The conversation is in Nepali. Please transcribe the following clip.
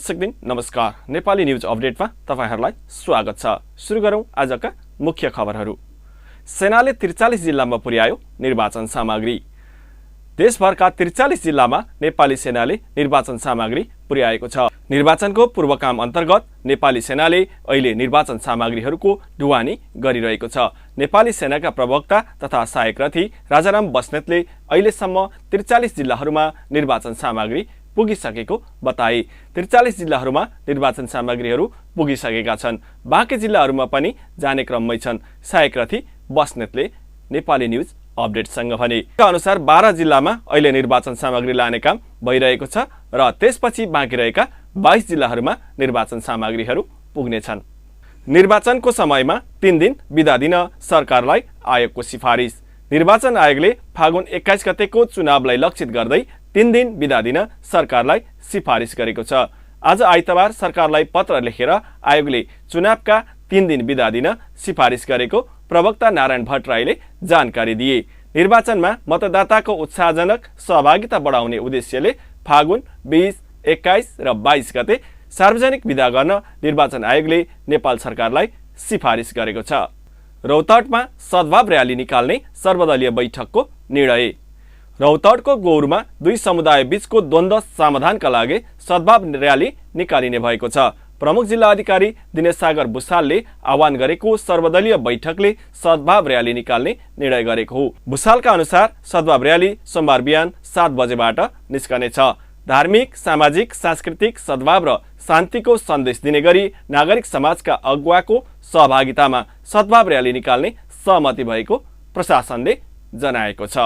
दर्शकदिन नमस्कार। नेपाली न्यूज अपडेटमा तपाईहरुलाई स्वागत छ। सुरु गरौं आजका मुख्य खबरहरू। सेनाले 43 जिल्लामा पुर्यायो निर्वाचन सामग्री। देशभरका 43 जिल्लामा नेपाली सेनाले निर्वाचन सामग्री पुर्याएको छ। निर्वाचनको पूर्वकाम अन्तर्गत नेपाली सेनाले अहिले निर्वाचन सामग्रीहरूको ढुवानी गरिरहेको छ। नेपाली सेनाका प्रवक्ता तथा सहायक रथी राजाराम बस्नेतले अहिलेसम्म 43 जिल्लाहरूमा निर्वाचन सामग्री पुगिसकेको बताए। 43 जिल्लाहरूमा निर्वाचन सामग्रीहरू पुगिसकेका छन्। बाँकी जिल्लाहरूमा पनि जाने क्रममै छन्। सहायक रथी बस्नेतले नेपाली न्यूज अपडेटसँग भने अनुसार 12 जिल्लामा अहिले निर्वाचन सामग्री लाने काम भइरहेको छ र त्यसपछि बाँकी रहेका 22 जिल्लाहरूमा निर्वाचन सामग्रीहरू पुग्नेछन्। निर्वाचनको समयमा 3 दिन बिदा दिन सरकारलाई आयोगको सिफारिस। निर्वाचन आयोगले फागुन 21 गतेको चुनावलाई लक्षित गर्दै 3 दिन बिदा दिन सरकारलाई सिफारिस गरेको छ। आज आइतबार सरकारलाई पत्र लेखेर आयोगले चुनावका 3 दिन बिदा दिन सिफारिस गरेको प्रवक्ता नारायण भट्टराईले जानकारी दिए। निर्वाचनमा मतदाताको उत्साहजनक सहभागिता बढाउने उद्देश्यले फागुन 20, 21 र 22 गते सार्वजनिक बिदा गर्न निर्वाचन आयोगले नेपाल सरकारलाई सिफारिस गरेको छ। रौतहटमा सद्भाव र्याली निकाल्ने सर्वदलीय बैठकको निर्णय। रौतहटको गौरमा दुई समुदाय बीचको द्वन्द्व समाधानका लागि सद्भाव र्याली निकालिने भएको छ। प्रमुख जिल्ला अधिकारी दिनेश सागर भुसालले आह्वान गरेको सर्वदलीय बैठकले सद्भाव र्याली निकाल्ने निर्णय गरेको हो। भुसालका अनुसार सद्भाव र्याली सोमबार बिहान 7 बजेबाट निस्कनेछ। धार्मिक, सामाजिक, सांस्कृतिक सद्भाव र शान्तिको सन्देश दिने गरी नागरिक समाजका अगुवाको सहभागितामा सद्भाव र्याली निकाल्ने सहमति भएको प्रशासनले जनाएको छ।